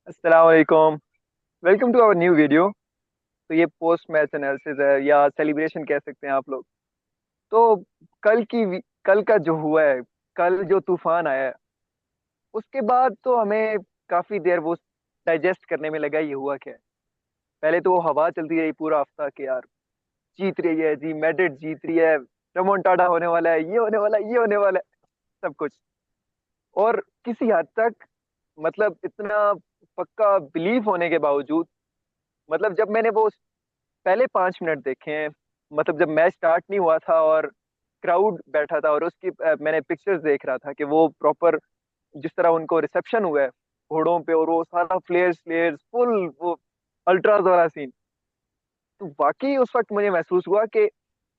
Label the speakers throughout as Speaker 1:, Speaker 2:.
Speaker 1: अस्सलाम वालेकुम। Welcome to our new video. तो ये पोस्ट मैच एनालिसिस है या सेलिब्रेशन कह सकते हैं आप लोग। तो कल का जो हुआ है, कल जो तूफान आया है, उसके बाद तो हमें काफी देर वो डाइजेस्ट करने में लगा ये हुआ क्या है। पहले तो वो हवा चलती रही पूरा हफ्ता कि यार जीत रही है जी, मैड्रिड जीत रही है, रेमोंटाडा होने वाला है, ये होने वाला है, ये होने वाला है, सब कुछ। और किसी हद तक मतलब इतना पक्का बिलीफ होने के बावजूद, मतलब जब मैंने वो पहले 5 मिनट देखे हैं, मतलब जब मैच स्टार्ट नहीं हुआ था और क्राउड बैठा था और उसकी मैंने पिक्चर्स देख रहा था कि वो प्रॉपर जिस तरह उनको रिसेप्शन हुआ है घोड़ों पे, और वो सारा फ्लेयर्स फ्लेयर्स फुल वो अल्ट्राज वाला सीन। तो वाकई उस वक्त मुझे महसूस हुआ कि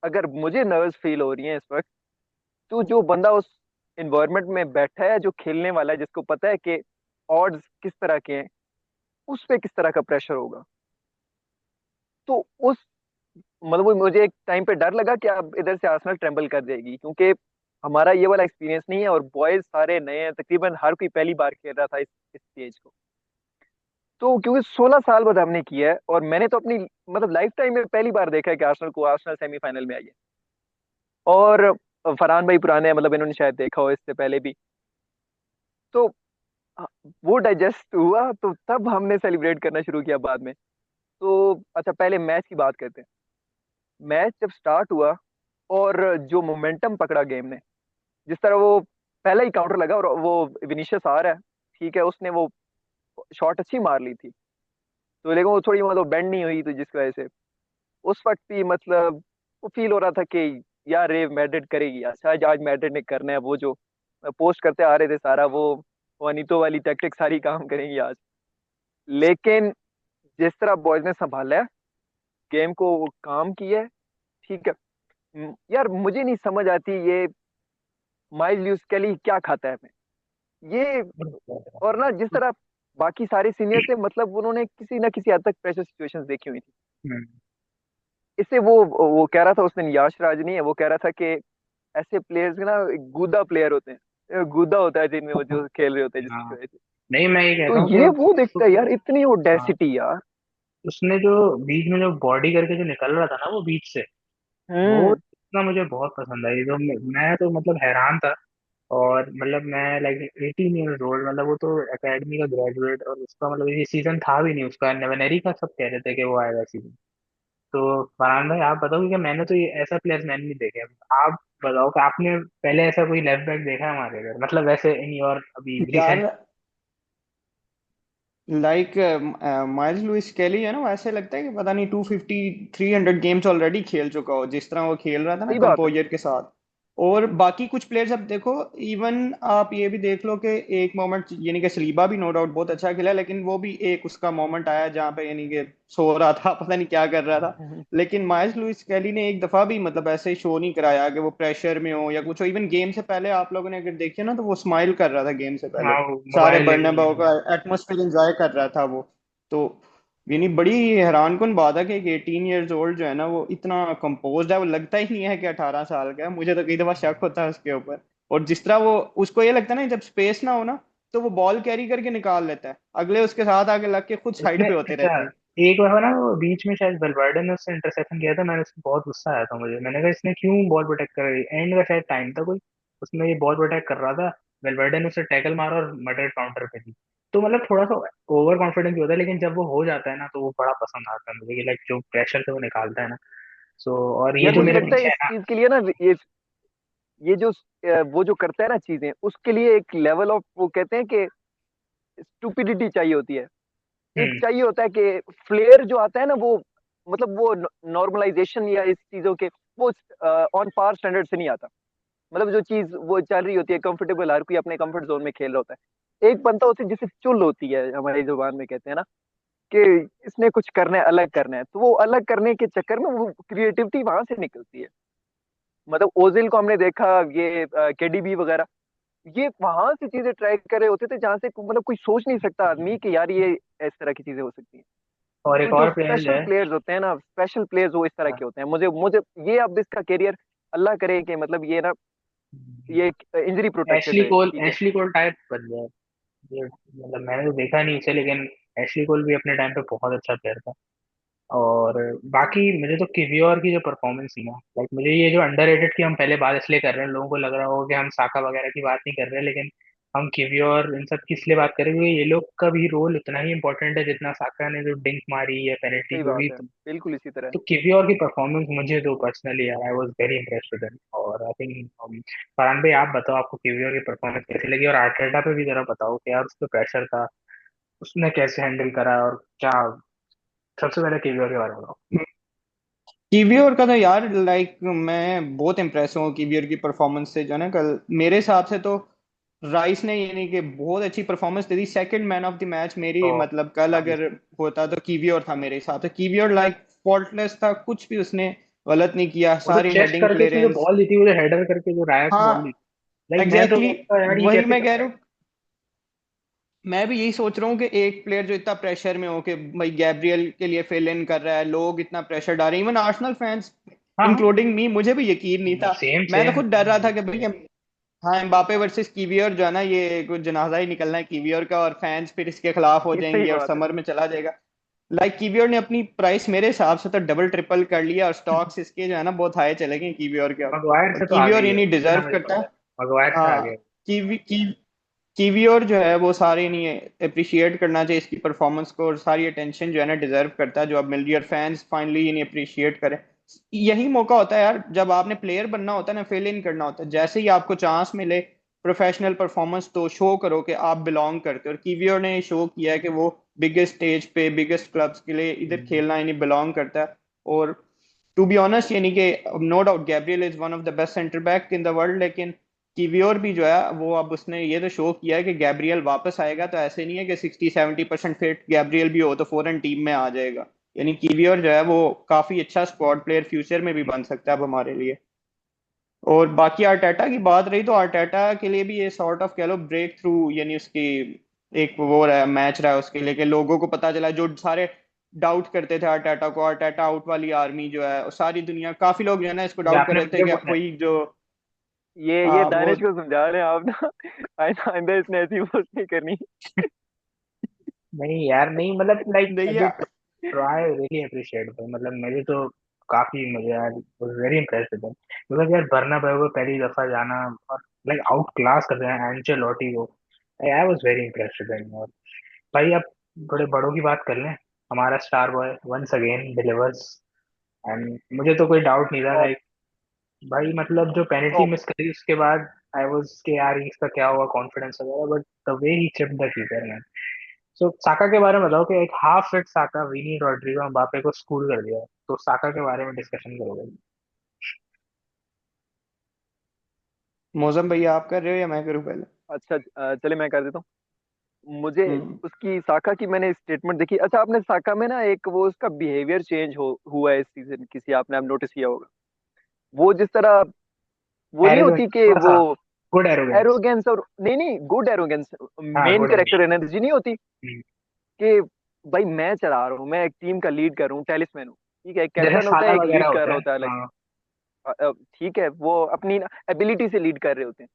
Speaker 1: अगर मुझे नर्वस फील हो रही है इस वक्त, तो जो बंदा उस इन्वायरमेंट में बैठा है, जो खेलने वाला है, जिसको पता है कि ऑड्स किस तरह के हैं, उस पे किस तरह का प्रेशर होगा। तो उस मतलब वो मुझे एक टाइम पे डर लगा कि अब इधर से आर्सेनल ट्रेम्बल कर जाएगी, क्योंकि हमारा ये वाला एक्सपीरियंस नहीं है और बॉयज सारे नए हैं, तकरीबन हर कोई पहली बार खेल रहा था इस स्टेज को। तो क्योंकि 16 साल बाद हमने किया है और मैंने तो अपनी मतलब लाइफ टाइम में पहली बार देखा है कि आर्सेनल सेमीफाइनल में आई है। और फरहान भाई पुराने हैं, मतलब इन्होंने शायद देखा हो इससे पहले भी। तो हाँ, वो डाइजेस्ट हुआ तो तब हमने सेलिब्रेट करना शुरू किया बाद में। तो अच्छा, पहले मैच की बात करते हैं। मैच जब स्टार्ट हुआ और जो मोमेंटम पकड़ा गेम ने, जिस तरह वो पहला ही काउंटर लगा और वो विनीशियस आ रहा है, ठीक है, उसने वो शॉट अच्छी मार ली थी, तो लेकिन वो थोड़ी मतलब बेंड नहीं हुई, तो जिस वजह से उस वक्त भी मतलब वो फील हो रहा था कि यार रे मैड्रिड करेगी, अच्छा आज मैड्रिड ने करना है, वो जो पोस्ट करते आ रहे थे सारा वो अनीतो वाली टैक्टिक सारी काम करेंगी आज। लेकिन जिस तरह बॉयज ने संभाला है गेम को, वो काम किया है, ठीक है। यार मुझे नहीं समझ आती ये माइल्स ल्यूइस स्केली क्या खाता है ये। और ना जिस तरह बाकी सारे सीनियर थे, मतलब उन्होंने किसी ना किसी हद तक प्रेशर सिचुएशंस देखी हुई थी।
Speaker 2: हम्म।
Speaker 1: इससे वो कह रहा था उस दिन, याश राज नहीं है, वो कह रहा था कि ऐसे प्लेयर्स ना गूदा प्लेयर होते हैं, गूदा होता है जिनमें वो जो खेल रहे होते हैं जिसकी
Speaker 2: हाँ,
Speaker 1: वजह से।
Speaker 2: नहीं मैं ये
Speaker 1: तो
Speaker 2: कहता हूँ कि
Speaker 1: ये वो
Speaker 2: तो,
Speaker 1: देखता है यार, इतनी
Speaker 2: हाँ,
Speaker 1: ओडेसिटी यार।
Speaker 2: उसने जो बीच में जो बॉडी करके जो निकल रहा था ना वो बीच से, वो
Speaker 1: हम्म।
Speaker 2: इतना मुझे बहुत पसंद आई। तो मैं तो मतलब हैरान था। और मतलब मैं लाइक 18 ईयर्स ओल्ड, मतलब वो तो एकेडमी का ग्रेजुएट, और उसका मतलब ये सीजन था भी नहीं उसका, नेवनरी का सब कह रहे थे कि वो आएगा सीजन। तो फरहान भाई आप बताओ, कि मैंने तो ये ऐसा प्लेयर मैंने नहीं देखे। आप बताओ कि आपने पहले ऐसा कोई लेफ्ट बैक देखा है हमारे इधर, मतलब वैसे इन योर अभी
Speaker 3: यार
Speaker 2: रिसेंट।
Speaker 3: लाइक माइल्स लुइस केली है ना, वो ऐसे लगता है कि पता नहीं 250 300 गेम्स ऑलरेडी खेल चुका हो, जिस तरह वो खेल रहा था ना
Speaker 1: सही बात है।
Speaker 3: कंपोजर के साथ। और बाकी कुछ प्लेयर्स अब देखो, इवन आप ये भी देख लो कि एक मोमेंट, यानी कि सलीबा भी नो डाउट बहुत अच्छा खेला, लेकिन वो भी एक उसका मोमेंट आया जहाँ पे यानी कि सो रहा था पता नहीं क्या कर रहा था।
Speaker 1: हम्म।
Speaker 3: लेकिन माइल्स लुइस केली ने एक दफा भी मतलब ऐसे शो नहीं कराया कि वो प्रेशर में हो या कुछ हो। इवन गेम से पहले आप लोगों ने अगर देखिए ना, तो वो स्माइल कर रहा था गेम से पहले।
Speaker 2: हाँ,
Speaker 3: सारे
Speaker 2: मोबाइल लेके
Speaker 3: बर्नबाओ
Speaker 2: गया।
Speaker 3: का एटमोसफेयर एंजॉय कर रहा था वो। तो यानी बड़ी हैरानकुन बात है कि एक 18 ईयर्स ओल्ड जो है ना, वो इतना कंपोज्ड है। वो लगता ही नहीं है कि 18 साल का है। मुझे तो कई दफा शक होता है उसके ऊपर। और जिस तरह वो, उसको ये लगता है ना जब स्पेस ना हो ना, तो वो बॉल कैरी करके निकाल लेता है, अगले उसके साथ आके लग के खुद
Speaker 2: उसने
Speaker 3: साइड पे होते
Speaker 2: अच्छा,
Speaker 3: रहते हैं।
Speaker 2: एक बार ना वो बीच में शायद वेलवर्डे ने उससे इंटरसेप्शन किया था, मैंने उसको बहुत गुस्सा आया था मुझे। मैंने कहा इसने क्यों बॉल प्रोटेक्ट कर रही, एंड का शायद टाइम था कोई, उसमें ये बॉल प्रोटेक्ट कर रहा था, वेलवर्डे ने उसे टैकल मारा और मर्डर काउंटर पे दी। तो मतलब थोड़ा सा ओवर कॉन्फिडेंस भी होता है, लेकिन जब वो हो जाता है ना तो वो बड़ा पसंद आता है मुझे, कि लाइक जो प्रेशर से वो निकालता है ना। सो और ये
Speaker 1: यार
Speaker 2: जो
Speaker 1: मुझे
Speaker 2: मेरे
Speaker 1: लगता है
Speaker 2: पीछे
Speaker 1: इस
Speaker 2: है ना।
Speaker 1: चीज के लिए ना, ये जो वो जो करता है ना चीजें, उसके लिए एक लेवल ऑफ, वो कहते हैं कि स्टुपिडिटी चाहिए होती है। एक
Speaker 2: हम्म।
Speaker 1: चाहिए होता है कि फ्लेयर जो आता है ना, वो मतलब वो नॉर्मलाइजेशन या इस चीजों के वो ऑन पार स्टैंडर्ड से नहीं आता। मतलब जो चीज वो चल रही होती है कंफर्टेबल, हर कोई अपने कंफर्ट जोन में खेल रहा होता है। एक बनता होता है जिसे चुल होती है, हमारी जुबान में कहते हैं ना कि इसने कुछ करना है, अलग करना है, तो वो अलग करने के चक्कर में वो क्रिएटिविटी वहां से निकलती है। मतलब ओजिल को हमने देखा, ये केडीबी वगैरह, ये वहां से चीजें ट्राई कर रहे होते थे जहां से मतलब कोई सोच नहीं सकता आदमी कि यार ये इस तरह की चीजें हो सकती हैं।
Speaker 2: और
Speaker 1: तो
Speaker 2: एक
Speaker 1: जो
Speaker 2: और प्लेयर जो
Speaker 1: स्पेशल प्लेयर्स होते हैं ना, स्पेशल प्लेयर्स वो इस तरह
Speaker 2: है,
Speaker 1: के होते हैं। मुझे मुझे ये अब इसका करियर अल्लाह करे कि मतलब ये ना, ये इंजरी प्रोटेक्टेड
Speaker 2: एशली
Speaker 1: रहे,
Speaker 2: कोल,
Speaker 1: ठीक है।
Speaker 2: एशली कोल टाइप बन गया है। ये मतलब मैंने तो देखा नहीं उसे, लेकिन एशली कोल भी अपने टाइम पे बहुत अच्छा प्लेयर था। और बाकी मुझे तो किवियोर की जो परफॉर्मेंस थी ना, लाइक मुझे ये जो अंडररेटेड की हम पहले बात इसलिए कर रहे हैं, लोगों को लग रहा होगा कि हम साका वगैरह की बात नहीं कर रहे, लेकिन हम किवियोर इन सब की इसलिए बात कर रहे हैं क्योंकि ये लोग का भी रोल उतना ही इंपॉर्टेंट है जितना साका ने जो डिंक मारी या पेनल्टी
Speaker 1: सही
Speaker 2: जो भी।
Speaker 1: बात है, बिल्कुल इसी तरह।
Speaker 2: तो किवियोर की परफॉर्मेंस मुझे तो personally I was very impressed with him. और आई थिंक फरहान भाई आप बताओ आपको किवियोर की परफॉर्मेंस कैसी लगी, और आर्टेटा पे भी जरा बताओ कि यार उस पर प्रेशर था, उसने कैसे हैंडल करा और क्या। सबसे पहले किवियोर के बारे में बताओ।
Speaker 3: कीवियोर का तो यार लाइक मैं बहुत इम्प्रेस हूँ कीवियोर की परफॉर्मेंस से, जो है ना कल मेरे हिसाब से तो राइस ने यानी कि बहुत अच्छी performance they the. Second man of the match मेरी
Speaker 2: तो
Speaker 3: मतलब कल अगर होता तो कीवियोर था मेरे हिसाब से। कीवियोर लाइक फॉल्टलेस था, कुछ भी उसने गलत नहीं किया,
Speaker 2: वो तो
Speaker 3: सारी
Speaker 2: चेस्ट
Speaker 3: हेडिंग
Speaker 2: करके उसने जो
Speaker 3: क्लियरेंस।
Speaker 2: बॉल दी थी, वो जो हेडर करके जो रायत बॉल दी,
Speaker 3: हाँ
Speaker 2: लाइक मैं तो
Speaker 3: एग्जैक्टली
Speaker 2: कहता यार ये
Speaker 3: वही
Speaker 2: कैसे
Speaker 3: मैं कह
Speaker 2: करता
Speaker 3: रहा
Speaker 2: है।
Speaker 3: हूँ। मैं भी यही सोच रहा हूँ कि एक प्लेयर जो इतना प्रेशर में हो कि भाई गैब्रियल के लिए फिल इन कर रहा है, लोग इतना प्रेशर डाल रहे हैं, इवन आर्सेनल फैंस
Speaker 2: हाँ हाँ,
Speaker 3: इंक्लूडिंग मी, मुझे भी यकीन नहीं था।
Speaker 2: सेम
Speaker 3: मैं तो
Speaker 2: सेम
Speaker 3: खुद डर रहा था कि भाई
Speaker 2: सेम।
Speaker 3: हाँ एम्बापे वर्सेस कीवियर जो है ना, ये कुछ जनाजा ही निकलना है कीवियर का, और फैंस फिर इसके खिलाफ हो
Speaker 1: सही
Speaker 3: जाएंगे और
Speaker 1: बात है।
Speaker 3: समर में चला जाएगा। लाइक कीवियर ने अपनी प्राइस मेरे हिसाब से तो डबल ट्रिपल कर लिया, और स्टॉक्स इसके जो है ना बहुत हाई चले गए कीवियर के अब।
Speaker 2: मगवायर
Speaker 3: और
Speaker 2: से तो आ
Speaker 3: कीवियर
Speaker 2: गई है,
Speaker 3: इन्हीं
Speaker 2: इतना
Speaker 3: डिजर्व
Speaker 2: मुझे
Speaker 3: करता
Speaker 2: पता
Speaker 3: है।
Speaker 2: है। मगवायर से आ
Speaker 3: हाँ
Speaker 2: गया।
Speaker 3: कीवीओर जो है वो सारे नहीं अप्रिशिएट करना चाहिए इसकी परफॉर्मेंस को, और सारी अटेंशन जो है ना डिजर्व करता है जो अब मिल रही है, और फैंस फाइनली इन्हें अप्रिशिएट करें। यही मौका होता है यार जब आपने प्लेयर बनना होता है ना, फिल इन करना होता है, जैसे ही आपको चांस मिले प्रोफेशनल परफॉर्मेंस तो शो करो कि आप बिलोंग करते हो। और कीवीओर ने शो किया है कि वो बिगेस्ट स्टेज पे बिगेस्ट क्लब्स के लिए इधर
Speaker 2: हम्म।
Speaker 3: खेलना इन्हें बिलोंग करता है। और टू बी ऑनेस्ट यानी कि no doubt Gabriel is one of the best centre back in the world, लेकिन कीवियोर भी जो है वो अब उसने ये तो शो किया है कि गैब्रियल वापस आएगा, तो ऐसे नहीं है कि 60-70% फिट गैब्रियल भी हो तो फौरन टीम में आ जाएगा। यानी कीवियोर जो है वो काफी अच्छा स्क्वाड प्लेयर फ्यूचर में भी बन सकता है अब हमारे लिए। और बाकी आर्टेटा की बात रही तो आर्टेटा के लिए भी ये सॉर्ट ऑफ कह लो ब्रेक थ्रू, यानी उसकी एक वो रहा मैच रहा है उसके लिए, कि लोगों को पता चला जो सारे डाउट करते थे आर्टेटा को, आर्टेटा आउट वाली आर्मी जो है, और सारी दुनिया काफी लोग जो है ना इसको
Speaker 2: ये
Speaker 3: डाउट कर
Speaker 2: आपने
Speaker 3: रहे थे
Speaker 2: मुझे
Speaker 3: कि अब
Speaker 2: बोला है।
Speaker 3: कोई जो
Speaker 1: ये
Speaker 3: हाँ वो
Speaker 1: दानिश को समझा रहे हैं आप ना। आइंदा आइंदा इसने ऐसी पोस्ट नहीं करनी।
Speaker 2: नहीं यार नहीं, मतलब लाइक
Speaker 3: नहीं
Speaker 2: जो
Speaker 3: है।
Speaker 2: ट्राई रियली अप्रिशिएट, मतलब मुझे तो काफी मजा आया, was very impressed with, because यार बर्नाब्यू को पहली दफा जाना और लाइक आउट क्लास कर रहे हैं एंचेलोटी को। I was very impressed with. और भाई अब थोड़े बड़ों की बात कर लें। हमारा star boy once again delivers, and मुझे तो कोई डाउट नहीं था
Speaker 1: टॉप
Speaker 2: लाइक, भाई मतलब जो पेनल्टी
Speaker 1: टॉप।
Speaker 2: मिस करी उसके बाद आई वाज के यार इसका क्या हुआ कॉन्फिडेंस वगैरह, but the way he chipped the keeper man. So Saka के बारे में बताओ कि एक half fit Saka Vini Rodrygo Mbappe को स्कूल कर दिया, तो साका के बारे में डिस्कशन करोगे।
Speaker 3: मौसम भैया आप कर रहे हो या मैं करूँ पहले?
Speaker 1: अच्छा, चले मैं कर देता हूँ। मुझे
Speaker 3: हम्म।
Speaker 1: उसकी साका की मैंने स्टेटमेंट देखी। अच्छा, आपने साका में ना एक वो उसका बिहेवियर चेंज हुआ है इस सीजन, किसी आपने आप नोटिस किया होगा। वो जिस तरह वो नहीं
Speaker 2: एरोगेंस
Speaker 1: होती कि
Speaker 2: थोड़ा
Speaker 1: वो
Speaker 2: सा, गुड एरोगेंस।
Speaker 1: एरोगेंस, और नहीं नहीं गुड एरोगेंस,
Speaker 2: हाँ
Speaker 1: main
Speaker 2: good
Speaker 1: character
Speaker 2: arrogance.
Speaker 1: Energy नहीं होती कि भाई मैं चला रहा हूँ, मैं एक टीम का लीड कर रहा हूँ, टेलिसमैन हूँ। ठीक है, एक
Speaker 2: जैसे
Speaker 1: कैप्टन होता
Speaker 2: साला
Speaker 1: है, एक
Speaker 2: वगैरह
Speaker 1: लीड कर
Speaker 2: होता
Speaker 1: रहा
Speaker 2: है।
Speaker 1: होता है अलग से।
Speaker 2: हाँ।
Speaker 1: ठीक है, वो अपनी एबिलिटी से लीड कर रहे होते हैं।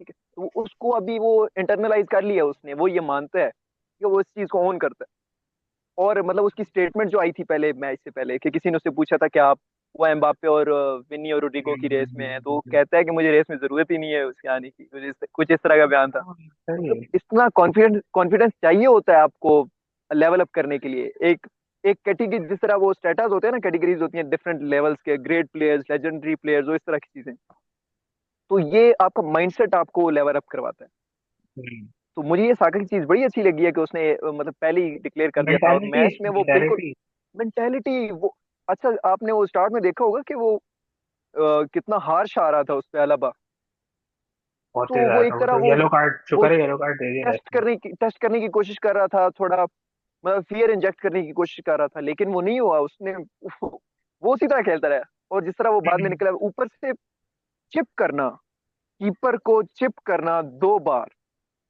Speaker 1: ठीक है, तो उसको अभी वो इंटरनलाइज कर लिया उसने, वो ये मानता है कि वो इस चीज को ओन करता है। और मतलब उसकी स्टेटमेंट जो आई थी पहले मैच से पहले, कि किसी ने उससे पूछा था कि आप वो एम्बापे और विनी और रोड्रिगो की रेस में है, तो वो कहता है कि मुझे रेस में जरूरत ही नहीं है उसके आने की, कुछ इस तरह का बयान था।
Speaker 2: सही
Speaker 1: मतलब
Speaker 2: है।
Speaker 1: इतना कॉन्फिडेंस कॉन्फिडेंस चाहिए होता है आपको लेवल अप करने के लिए। एक एक कैटेगरी, जिस तरह वो स्टेटस होते हैं ना, कैटेगरीज होती हैं डिफरेंट लेवल्स के, ग्रेट प्लेयर्स, लेजेंडरी प्लेयर्स, वो इस तरह की चीजें। तो ये आपका माइंडसेट आपको लेवल अप करवाता है। तो मुझे ये साका की चीज बड़ी अच्छी लगी है कि उसने मतलब पहले ही डिक्लेयर कर दिया था, और
Speaker 2: मेंटालिटी,
Speaker 1: मैच में वो बिल्कुल
Speaker 2: मेंटालिटी
Speaker 1: मेंटेलिटी वो। अच्छा, आपने वो स्टार्ट में देखा होगा कि वो कितना हार्श आ रहा था उस पे अलाबा।
Speaker 2: बहुत
Speaker 1: तो
Speaker 2: तेज
Speaker 1: वो
Speaker 2: आया था,
Speaker 1: एक
Speaker 2: वो
Speaker 1: तरह
Speaker 2: तो
Speaker 1: वो
Speaker 2: येलो कार्ड,
Speaker 1: वो
Speaker 2: शुक्र है येलो कार्ड दे दिया रेस्ट में।
Speaker 1: टेस्ट करने की कोशिश कर रहा था थोड़ा, मतलब फियर इंजेक्ट करने की कोशिश कर रहा था, लेकिन वो नहीं हुआ उसने। वो उसी तरह खेलता रहा। और जिस तरह वो बाद में निकला, ऊपर से चिप करना, कीपर को चिप करना 2 बार,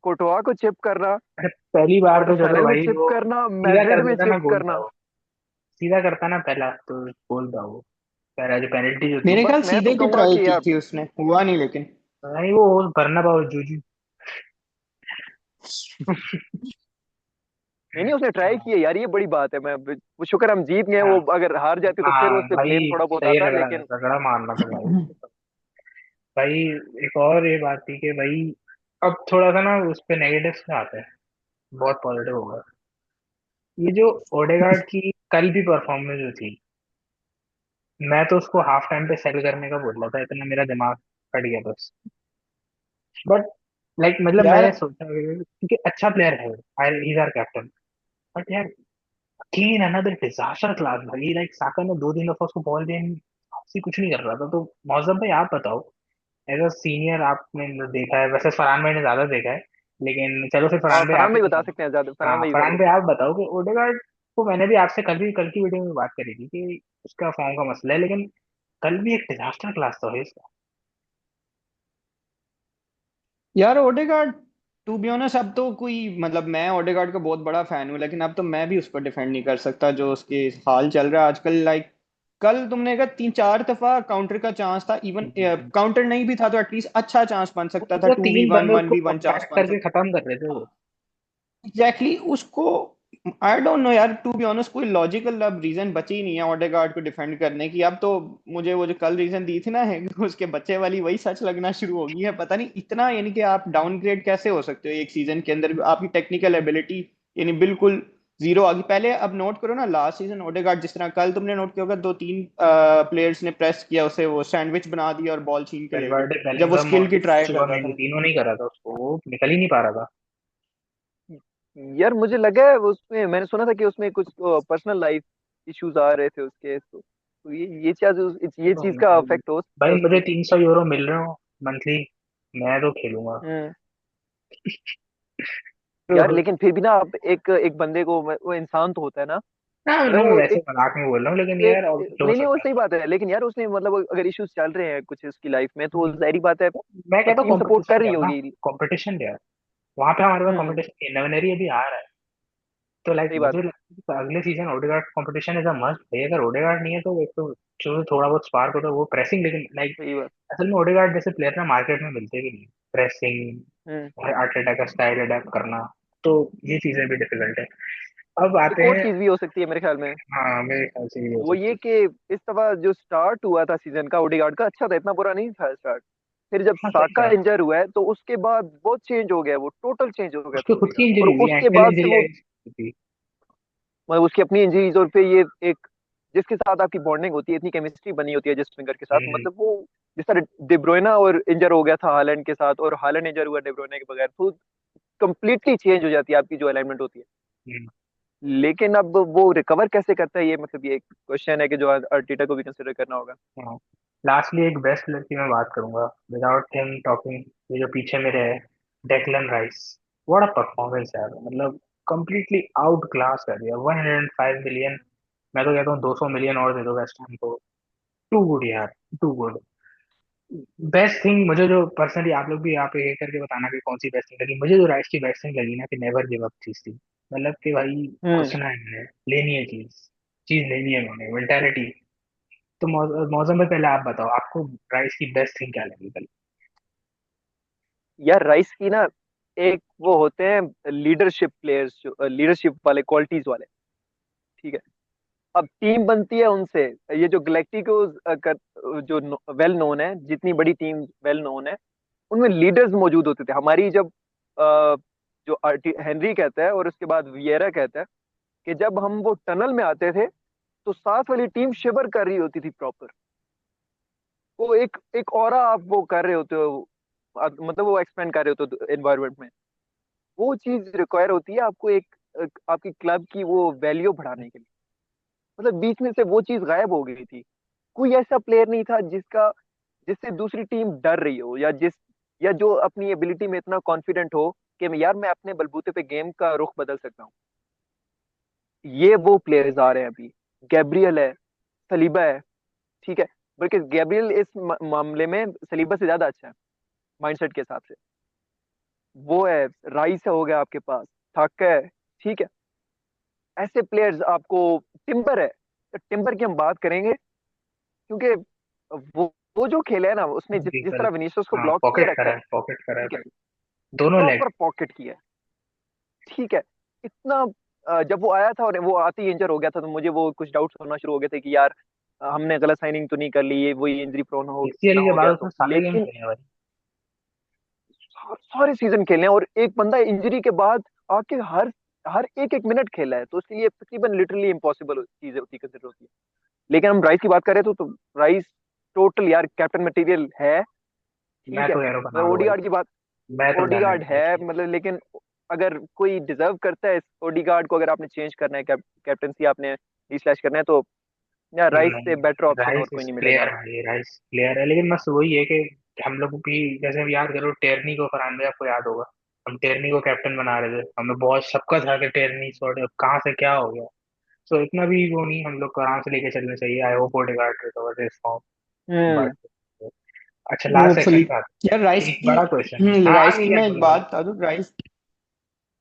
Speaker 1: कोर्टोआ को चिप करना,
Speaker 2: अरे पहली बार तो चलो
Speaker 1: क्वार्टर फाइनल में
Speaker 2: भाई
Speaker 1: चिप
Speaker 2: वो
Speaker 1: करना,
Speaker 2: सीधा
Speaker 1: मैड्रिड
Speaker 2: कर
Speaker 1: में
Speaker 2: देता ना
Speaker 1: चिप
Speaker 2: गोल था
Speaker 1: करना।
Speaker 2: वो, सीधा करता ना पहला तो गोल था वो, पहला जो पेनल्टी जो
Speaker 1: तो
Speaker 2: थी।
Speaker 3: मेरे
Speaker 1: बस
Speaker 3: ख्याल
Speaker 1: मैं तो
Speaker 3: सीधे की
Speaker 1: कहूंगा
Speaker 3: ट्राई
Speaker 1: कि
Speaker 3: की
Speaker 1: यार,
Speaker 3: थी उसने, हुआ नहीं लेकिन।
Speaker 2: नहीं वो भरना पाओ जूजू।
Speaker 1: नहीं नहीं, उसने ट्राई
Speaker 2: हाँ
Speaker 1: किया यार, ये बड़ी बात है। मैं वो शुक्र हम जीत गए,
Speaker 2: हाँ
Speaker 1: वो अगर हार जाते तो फिर
Speaker 2: हाँ,
Speaker 1: उस पे ब्लेम
Speaker 2: भाई
Speaker 1: थोड़ा बहुत
Speaker 2: सही
Speaker 1: आता,
Speaker 2: रगड़ा
Speaker 1: लेकिन
Speaker 2: रगड़ा मारना था भाई उसको तो। भाई एक और ये बात थी कि भाई अब थोड़ा सा ना उस पे नेगेटिव पे आते हैं, बहुत पॉजिटिव होगा। ये जो ओडेगार्ड की कल भी परफॉर्मेंस जो थी, मैं तो उसको हाफ टाइम पे सेल करने का बोल रहा था, इतना मेरा दिमाग फट गया बस। बट लाइक मतलब
Speaker 3: यार
Speaker 2: मैंने सोचा क्योंकि अच्छा प्लेयर है, he is our captain. But यार अगेन अनदर डिजास्टर क्लास भाई, लाइक साका ने 2-3 दफा उसको बॉल देन आपसी कुछ नहीं कर रहा था। तो मौसम भाई आप बताओ, एज अ सीनियर आपने देखा है, वैसे फरहान भाई ने ज्यादा देखा है, लेकिन चलो फिर फरहान भाई आप
Speaker 1: फरहान
Speaker 2: ही
Speaker 1: भाई बता
Speaker 2: बताओ।
Speaker 1: सकते हैं ज्यादा, फरहान
Speaker 2: हाँ
Speaker 1: भाई
Speaker 2: फरहान
Speaker 1: पहले।
Speaker 2: भाई आप बताओ कि ओडेगार्ड को, मैंने भी आपसे कल की वीडियो में बात करी थी कि उसका फॉर्म का मसला है, लेकिन कल भी एक डिजास्टर क्लास था भाई इसका।
Speaker 3: यार ओडेगार्ड, टू बी ऑनेस्ट अब तो कोई मतलब मैं ओडेगार्ड का बहुत बड़ा फैन हूँ, लेकिन अब तो मैं भी उस पर डिफेंड नहीं कर सकता जो उसके हाल चल रहा है आजकल। लाइक कल तुमने कहा 3-4 दफा काउंटर का चांस था, इवन काउंटर नहीं भी था तो एटलीस्ट अच्छा चांस बन सकता था,
Speaker 2: वो
Speaker 3: 2v1
Speaker 2: 3 बंदे उसको
Speaker 3: 1v1 चांस
Speaker 2: कॉम्पैक्ट
Speaker 3: बन
Speaker 2: करके
Speaker 3: सकता।
Speaker 2: खत्म कर रहे थे वो।
Speaker 3: एग्जैक्टली उसको, आई डोंट नो यार, टू बी ऑनेस्ट कोई लॉजिकल अब रीजन बची ही नहीं है ओडेगार्ड को डिफेंड करने की। अब तो मुझे वो जो कल रीजन दी थी ना है उसके बच्चे वाली, वही सच लगना शुरू हो गई है। पता नहीं इतना, यानी कि आप डाउनग्रेड कैसे हो सकते हो एक सीजन के अंदर, आपकी टेक्निकल एबिलिटी यानी बिल्कुल जीरो आ गई। पहले अब नोट करो ना, लास्ट सीजन ओडेगार्ड जिस तरह, कल तुमने नोट किया होगा 2-3 प्लेयर्स ने प्रेस किया उसे, वो सैंडविच बना दिया और बॉल छीन के ले गए
Speaker 2: वेलवर्डे,
Speaker 3: जब वो
Speaker 2: बेलिंगम
Speaker 3: स्किल
Speaker 2: और
Speaker 3: की ट्राई कर रहा
Speaker 2: चुआमेनी
Speaker 3: था।
Speaker 2: तीनों नहीं कर रहा था उसको, वो निकल ही नहीं पा रहा था।
Speaker 1: यार मुझे लगा है वो उसमें, मैंने सुना था कि उसमें कुछ पर्सनल लाइफ इश्यूज आ रहे थे उसके, तो ये
Speaker 2: तो
Speaker 1: चीज का
Speaker 2: भाई
Speaker 1: इफेक्ट हो सकता
Speaker 2: भाई
Speaker 1: है
Speaker 2: मुझे
Speaker 1: उसको।
Speaker 2: 300 यूरो मिल रहे हो मंथली, मैं तो खेलूंगा।
Speaker 1: हम्म। यार
Speaker 2: तो
Speaker 1: लेकिन फिर भी ना, आप एक एक बंदे को, वो इंसान तो होता है ना,
Speaker 2: हाँ
Speaker 1: अगर
Speaker 2: मैं
Speaker 1: वो
Speaker 2: वैसे
Speaker 1: एक
Speaker 2: मजाक में बोल रहा हूँ, लेकिन
Speaker 1: एक
Speaker 2: यार और कुछ हो
Speaker 1: नहीं नहीं, वो
Speaker 2: सकता
Speaker 1: सही बात है, लेकिन यार उसने मतलब अगर इश्यूज चल रहे हैं कुछ उसकी लाइफ में, तो
Speaker 2: है।
Speaker 1: जाहिर बात है
Speaker 2: मैं कहता हूँ
Speaker 1: टीम सपोर्ट
Speaker 2: कंपटीशन
Speaker 1: कर
Speaker 2: दे
Speaker 1: रही
Speaker 2: ना,
Speaker 1: होगी।
Speaker 2: कंपटीशन दे। वहां पे हमारे पास
Speaker 1: हम्म।
Speaker 2: कंपटीशन नवनरी अभी आ रहा है। तो लाइक
Speaker 1: सही बात
Speaker 2: मुझे
Speaker 1: है।
Speaker 2: लगता है कि अगले season Odegaard competition is a must है। अगर ओडेगार्ड नहीं है तो एक तो जो थोड़ा बहुत स्पार्क होता है वो प्रेसिंग, लेकिन लाइक
Speaker 1: सही बात।
Speaker 2: असल में ओडेगार्ड जैसे प्लेयर ना मार्केट में मिलते भी नहीं, प्रेसिंग
Speaker 1: हम्म।
Speaker 2: और आर्टेटा का स्टाइल अडेप्ट करना, तो ये चीजें भी डिफिकल्ट है। अब आते
Speaker 1: एक और
Speaker 2: हैं।
Speaker 1: चीज भी हो सकती है मेरे ख्याल में,
Speaker 2: हाँ मेरे ख्याल से ये हो
Speaker 1: वो
Speaker 2: सकती
Speaker 1: ये
Speaker 2: है।
Speaker 1: कि इस दफा जो स्टार्ट हुआ था सीजन का ओडेगार्ड का, अच्छा था, इतना बुरा नहीं था स्टार्ट। फिर जब
Speaker 2: हाँ सही
Speaker 1: साका
Speaker 2: था।
Speaker 1: इंजर हुआ है तो उसके बाद बहुत चेंज हो गया, वो टोटल चेंज हो गया था
Speaker 2: उसको खुद की
Speaker 1: ओडेगार्ड, और
Speaker 2: इंजरी हुई,
Speaker 1: उसके
Speaker 2: एंकल
Speaker 1: बाद से
Speaker 2: इंजरी
Speaker 1: वो
Speaker 2: आई थी।
Speaker 1: मतलब उसकी अपनी इंजरीज, और फिर ये एक जिसके साथ आपकी बॉन्डिंग होती है, इतनी केमिस्ट्री बनी होती है जिस फिंगर के साथ,
Speaker 2: हम्म
Speaker 1: मतलब वो जिस तरह डिब्रोइना और इंजर हो गया था हालैंड के साथ, और हालैंड इंजर हुआ डिब्रोइना के बगैर, तो कंप्लीटली चेंज हो जाती है आपकी जो अलाइनमेंट होती है।
Speaker 2: हम्म,
Speaker 1: लेकिन अब वो रिकवर कैसे करता है, ये मतलब ये एक क्वेश्चन है कि जो अर्टेटा को भी कंसिडर करना होगा।
Speaker 2: हाँ। लास्टली एक बेस्ट प्लेयर की मैं बात करूंगा विदाउट हिम टॉकिंग, ये जो पीछे मेरे है, Declan rice. What a performance है यार, मतलब कंप्लीटली आउट क्लास कर दिया। 105 मिलियन, मैं तो कहता हूँ 200 मिलियन और दे दो वेस्ट हैम को। टू गुड यार, टू गुड। बेस्ट थिंग मुझे जो पर्सनली, आप लोग भी यहाँ पे ये करके बताना कि कौन सी बेस्ट थिंग लगी, मुझे जो राइस की बेस्ट थिंग लगी ना कि नेवर गिव अप चीज थी। मतलब कि भाई
Speaker 1: हम्म।
Speaker 2: घुसना है मैंने, लेनी है चीज, चीज लेनी है मैंने, मेंटालिटी। तो मौसम में पहले आप बताओ आपको राइस की बेस्ट थिंग क्या लगी कल।
Speaker 1: यार राइस की ना, एक वो होते हैं लीडरशिप प्लेयर्स, जो लीडरशिप वाले क्वालिटीज वाले, ठीक है। अब टीम बनती है उनसे, ये जो गैलेक्टिकोस जो वेल नोन है, जितनी बड़ी टीम वेल नोन है, उनमें लीडर्स मौजूद होते थे। हमारी जब जो हेनरी कहता है और उसके बाद वियेरा कहता है कि जब हम वो टनल में आते थे तो साथ वाली टीम शिवर कर रही होती थी प्रॉपर। वो एक एक ऑरा आप वो कर रहे होते हो, मतलब वो एक्सपेंड कर रहे होते हो एनवायरनमेंट में। वो चीज रिक्वायर होती है आपको एक आपकी क्लब की वो वैल्यू बढ़ाने के लिए। मतलब बीच में से वो चीज गायब हो गई थी। कोई ऐसा प्लेयर नहीं था जिससे दूसरी टीम डर रही हो, या जो अपनी एबिलिटी में इतना कॉन्फिडेंट हो कि यार मैं अपने बलबूते पे गेम का रुख बदल सकता हूँ। ये वो प्लेयर्स आ रहे हैं अभी। गैब्रियल है, सलीबा है, ठीक है। बल्कि गैब्रियल इस मामले में सलीबा से ज्यादा अच्छा है माइंडसेट के हिसाब से। वो है, राइस हो गया आपके पास, थाका है, ठीक है। ऐसे प्लेयर्स आपको, टिम्बर है, तो टिम्बर की हम बात करेंगे क्योंकि वो जो खेला है ना, उसने जिस
Speaker 2: जी
Speaker 1: जिस
Speaker 2: कल।
Speaker 1: तरह विनीसियस को
Speaker 2: हाँ
Speaker 1: ब्लॉक किए
Speaker 2: पॉकेट
Speaker 1: रखा
Speaker 2: करा
Speaker 1: है,
Speaker 2: है, पॉकेट करा है
Speaker 1: ठीक है,
Speaker 2: भाई, दोनों लेग।
Speaker 1: प्रॉपर पॉकेट किया है। ठीक है। इतना जब वो आया था और वो आते ही इंजर हो गया था, तो मुझे वो कुछ डाउट्स होना शुरू हो गए थे कि यार हमने गलत साइनिंग तो नहीं कर ली, ये वही इंजरी प्रोन हो ना
Speaker 2: पीसीएल के
Speaker 1: हो
Speaker 2: बाद
Speaker 1: गया
Speaker 2: उसने
Speaker 1: तो।
Speaker 2: सारे गेम
Speaker 1: लेकिन
Speaker 2: खेले हैं भाई।
Speaker 1: सारे सीजन खेले हैं, और एक बंदा इंजरी के बाद आके हर हर एक एक मिनट खेला है, तो उसके लिए तकरीबन लिटरली इम्पॉसिबल चीज होती कंसिडर होती है। लेकिन हम राइस की बात करें तो राइस टोटल यार कैप्टन मटेरियल है।
Speaker 2: मैं
Speaker 1: ठीक है,
Speaker 2: तो कह रहा हूँ
Speaker 1: मैं
Speaker 2: बना लो भाई।
Speaker 1: ओडीगार्ड की बात,
Speaker 2: मैं तो डन है
Speaker 1: ओडीगार्ड है
Speaker 2: भाई।
Speaker 1: मतलब, लेकिन अगर कोई डिजर्व करता है इस ओडीगार्ड को, अगर आपने चेंज करना है, कैप्टनसी आपने डिस्लैश करना है, तो यार राइस से
Speaker 2: नहीं,
Speaker 1: बेटर ऑप्शन और
Speaker 2: राइस
Speaker 1: कोई
Speaker 2: इस
Speaker 1: नहीं मिलेगा
Speaker 2: प्लेयर
Speaker 1: आपको।
Speaker 2: है, ये राइस प्लेयर है, लेकिन बस वही है कि हम लोग भी, जैसे अब याद करो टेरनी को, फरहान भाई आपको याद होगा, हम टेरनी को कैप्टन बना रहे थे, हमें बहुत सबका था कि टेरनी सॉर्ट अब कहाँ से क्या हो गया। सो इतना भी वो नहीं, हम लोग को आराम से लेके चलना चाहिए। I hope Odegaard recover this form.
Speaker 1: Hmm.
Speaker 2: But अच्छा, लास्ट सेक्शन
Speaker 3: होपफुली।
Speaker 2: का
Speaker 3: यार राइस
Speaker 2: एक
Speaker 3: की,
Speaker 2: बड़ा क्वेश्चन। हाँ हाँ,
Speaker 3: राइस की
Speaker 2: नहीं यार,
Speaker 3: मैं एक
Speaker 2: बोलो
Speaker 3: बात
Speaker 2: बोलो।
Speaker 3: बता दूं। राइस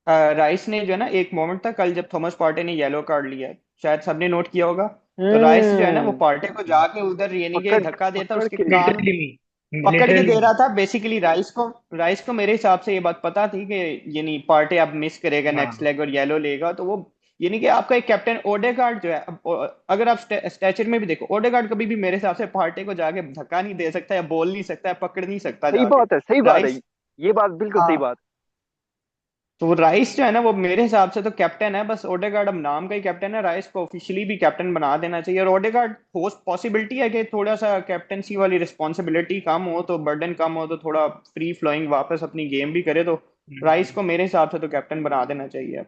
Speaker 3: राइस ने जो है ना, एक मोमेंट था कल जब थॉमस पार्टे ने येलो कार्ड लिया, शायद सबने नोट किया होगा। तो राइस जो है ना, वो
Speaker 1: हम्म।
Speaker 3: पार्टे को जाके उधर यानी कि
Speaker 1: पकड़
Speaker 3: धक्का देता,
Speaker 1: पकड़
Speaker 3: उसके
Speaker 1: के।
Speaker 3: कान
Speaker 2: लिटरली नहीं,
Speaker 3: पकड़ के
Speaker 2: लिटरली
Speaker 3: दे
Speaker 2: नहीं।
Speaker 3: रहा था बेसिकली। राइस को मेरे हिसाब से ये बात पता थी कि यानी पार्टे अब मिस करेगा नेक्स्ट
Speaker 2: हाँ
Speaker 3: लेग और येलो लेगा, तो वो यानी कि आपका एक कैप्टन ओडेगार्ड जो है, अब अगर आप स्टैचर में भी देखो, ओडेगार्ड कभी भी मेरे हिसाब से पार्टे को जाके धक्का नहीं दे सकता, या बोल नहीं सकता, या पकड़ नहीं सकता
Speaker 1: सही
Speaker 3: जाके।
Speaker 1: बात है, सही बात है।
Speaker 3: राइस,
Speaker 1: ये बात बिल्कुल सही
Speaker 3: हाँ।
Speaker 1: बात।
Speaker 3: तो वो राइस जो है ना, वो मेरे हिसाब से तो कैप्टन है, बस ओडेगार्ड अब नाम का ही कैप्टन है। राइस को ऑफिशियली भी कैप्टन बना देना चाहिए। और ओडेगार्ड पॉसिबिलिटी है कि थोड़ा सा कैप्टनसी वाली रिस्पॉन्सिबिलिटी कम हो, तो बर्डन कम हो, तो थोड़ा फ्री फ्लोइंग वापस अपनी गेम भी करे, तो राइस को मेरे हिसाब से तो कैप्टन बना देना चाहिए।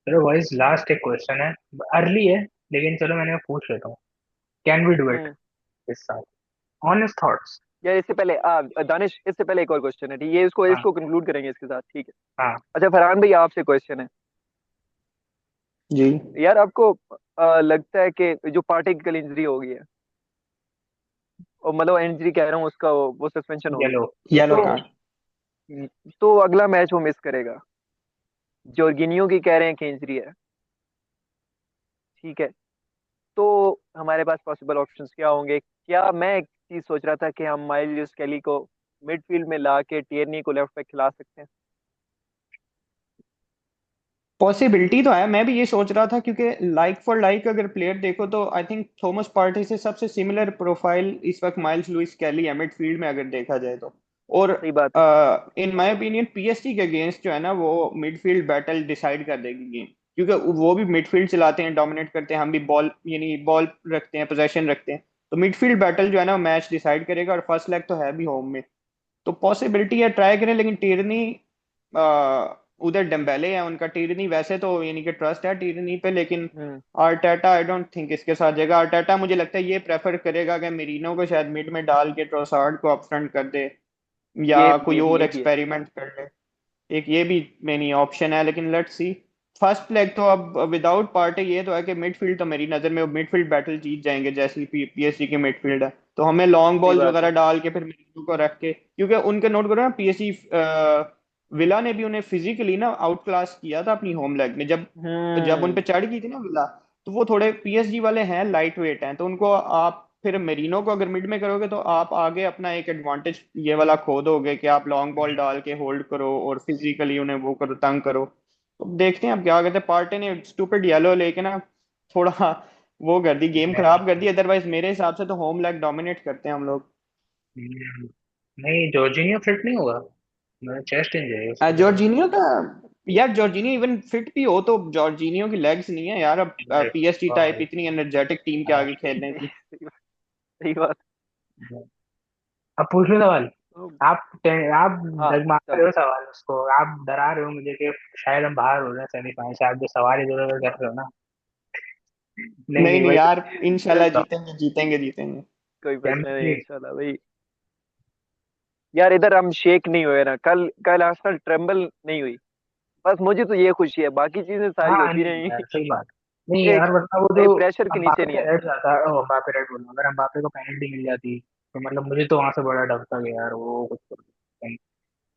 Speaker 2: चलो वॉइस, लास्ट एक क्वेश्चन है, अर्ली है, लेकिन चलो मैंने पूछ लेता हूँ। कैन वी डू इट
Speaker 1: हम्म।
Speaker 2: इस साल? Honest thoughts.
Speaker 1: यार इससे पहले दानिश, इससे पहले एक और क्वेश्चन है, ठीक है, इसको
Speaker 2: हाँ
Speaker 1: इसको कंक्लूड करेंगे इसके साथ, ठीक है।
Speaker 2: हाँ।
Speaker 1: अच्छा फरहान भाई, आपसे क्वेश्चन है।
Speaker 3: जी।
Speaker 1: यार आपको लगता है कि जो पार्टिकल इंजरी हो गई है, और मतलब इंजरी कह रहा हूँ, उसका वो सस्पेंशन हो गई,
Speaker 2: येलो।
Speaker 3: येलो
Speaker 1: तो
Speaker 3: कार्ड।
Speaker 1: तो अगला मैच वो मिस करेगा। जॉर्गिनियो की कह रहे हैं कि इंजरी है, ठीक है। तो हमारे पास पॉसिबल ऑप्शंस क्या होंगे? क्या मैं एक चीज सोच रहा था कि हम माइल्स केली को मिडफील्ड में ला के टियरनी को लेफ्ट पे खिला सकते हैं।
Speaker 3: पॉसिबिलिटी तो है, मैं भी ये सोच रहा था, क्योंकि लाइक फॉर लाइक अगर प्लेयर देखो तो आई थिंक थॉमस पार्टी से सबसे सिमिलर प्रोफाइल इस वक्त माइल्स लुइस कैली है मिडफील्ड में, अगर देखा जाए तो। और
Speaker 1: सही बात है।
Speaker 3: इन माय ओपिनियन पीएसजी के अगेंस्ट जो है ना, वो मिडफील्ड बैटल डिसाइड कर देगी गेम, क्योंकि वो भी मिडफील्ड चलाते हैं, डोमिनेट करते हैं, हम भी बॉल यानी बॉल रखते हैं, पोजेशन रखते हैं। तो मिडफील्ड बैटल जो है ना, मैच डिसाइड करेगा, और फर्स्ट लेग तो है भी होम में। तो पॉसिबिलिटी है, ट्राई करें, लेकिन टिरनी उधर डेम्बेले है उनका। टिरनी वैसे तो यानी कि ट्रस्ट है टिरनी पे, लेकिन
Speaker 1: हम्म।
Speaker 3: आर्टेटा आई डोंट थिंक इसके साथ जाएगा। आर्टेटा मुझे लगता है ये प्रेफर करेगा कि मेरिनो को शायद मिड में डाल के ट्रोसार्ड को अप फ्रंट कर दे, या कोई और
Speaker 1: ये भी है।
Speaker 3: एक्सपेरिमेंट कर ले। एक ये भी मेनी ऑप्शन है, लेकिन लेट्स सी। फर्स्ट लेग तो अब विदाउट पार्टी ये तो है कि मिडफील्ड तो मेरी नज़र में मिडफील्ड बैटल जीत जाएंगे, जैसी पीएसजी की मिडफील्ड है। तो हमें लॉन्ग
Speaker 1: सही
Speaker 3: बॉल्स
Speaker 1: बात
Speaker 3: वगैरह
Speaker 1: है।
Speaker 3: डाल के फिर मिडफील्ड को रख के, क्योंकि उनके नोट करो ना, पीएसजी विला ने भी उन्हें फिजिकली ना आउट क्लास किया था अपनी होम लेग में, जब जब उन पे
Speaker 1: हम्म।
Speaker 3: चढ़ गई थी ना विला। तो वो थोड़े पीएसजी वाले हैं, लाइट वेट हैं, तो उनको आप फिर मेरिनो को अगर मिड में करोगे, तो आप आगे अपना एक एडवांटेज ये वाला खो दोगे कि आप लॉन्ग बॉल डाल के होल्ड करो और फिजिकली उन्हें वो करो, तंग करो। तो देखते हैं अब क्या कहते हैं। पार्टी ने स्टूपिड येलो लेके ना थोड़ा वो कर दी, गेम खराब कर दी। अदरवाइज मेरे हिसाब से तो होम लेग डोमिनेट करते हैं हम लोग।
Speaker 2: नहीं, जॉर्जिनियो फिट नहीं होगा, मैं चेस्ट इंजरी है उसको लग रहा
Speaker 3: जॉर्जिनियो का, यार जॉर्जिनियो इवन फिट भी हो तो जॉर्जिनियो की लेग्स नहीं है यार अब
Speaker 2: है।
Speaker 3: पीएसजी टाइप
Speaker 2: भाई,
Speaker 3: इतनी एनर्जेटिक टीम के आगे खेलने की।
Speaker 1: सही बात। सही बात।
Speaker 2: अब पूछ लो सवाल। आप
Speaker 1: हाँ
Speaker 2: डगमगा रहे
Speaker 1: चलो।
Speaker 2: हो सवाल उसको, आप डरा रहे हो मुझे कि शायद हम बाहर हो रहे हैं सेमीफाइनल से, आप जो सवाल इधर उधर कर रहे हो ना। नहीं
Speaker 3: नहीं
Speaker 2: नहीं
Speaker 3: नहीं
Speaker 2: भाई,
Speaker 3: यार, इंशाल्लाह
Speaker 2: तो
Speaker 3: जीतेंगे जीतेंगे जीतेंगे।
Speaker 1: कोई प्रश्न
Speaker 2: चैंपियंस
Speaker 1: नहीं,
Speaker 2: लीग।
Speaker 1: इंशाल्लाह भाई। यार इधर हम शेक नहीं हुए ना, कल कल आर्सेनल ट्रेम्बल नहीं हुई, बस मुझे तो ये खुशी है, बाकी चीजें सारी
Speaker 2: हाँ
Speaker 1: होती
Speaker 2: नहीं
Speaker 1: रही।
Speaker 2: यार, सही बात। नहीं
Speaker 1: एक
Speaker 2: यार, वरना वो जो
Speaker 1: एक प्रेशर के नीचे
Speaker 2: अम्बापे
Speaker 1: नहीं
Speaker 2: का
Speaker 1: है।
Speaker 2: हेड जाता, ओ अम्बापे रेड बोल रहा हूँ, अगर अम्बापे को पेनल्टी मिल जाती तो मतलब मुझे तो वहां से बड़ा डर था कि यार वो कुछ कर सकते हैं।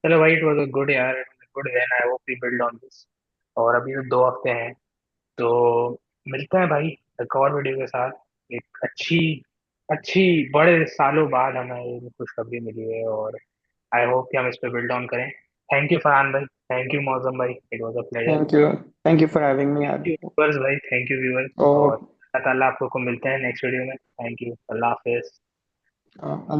Speaker 2: चलो भाई, इट वाज अ गुड यार, good win, I hope we build on this. और अभी तो 2 हफ्ते हैं, तो मिलते हैं भाई एक और वीडियो के साथ। एक अच्छी अच्छी बड़े सालों बाद हमें ये खुशखबरी मिली है, और आई होप कि हम इस पे बिल्ड ऑन करें। थैंक यू फरहान भाई, थैंक यू मौसम भाई, it was a pleasure.
Speaker 3: Thank you for having me
Speaker 2: thank
Speaker 3: यार।
Speaker 2: यू व्यूअर्स भाई, थैंक यू व्यूअर्स। और
Speaker 3: और
Speaker 2: अल्लाह ताला आपको को मिलते हैं नेक्स्ट वीडियो में। Thank you, Allah Hafiz.
Speaker 3: Allah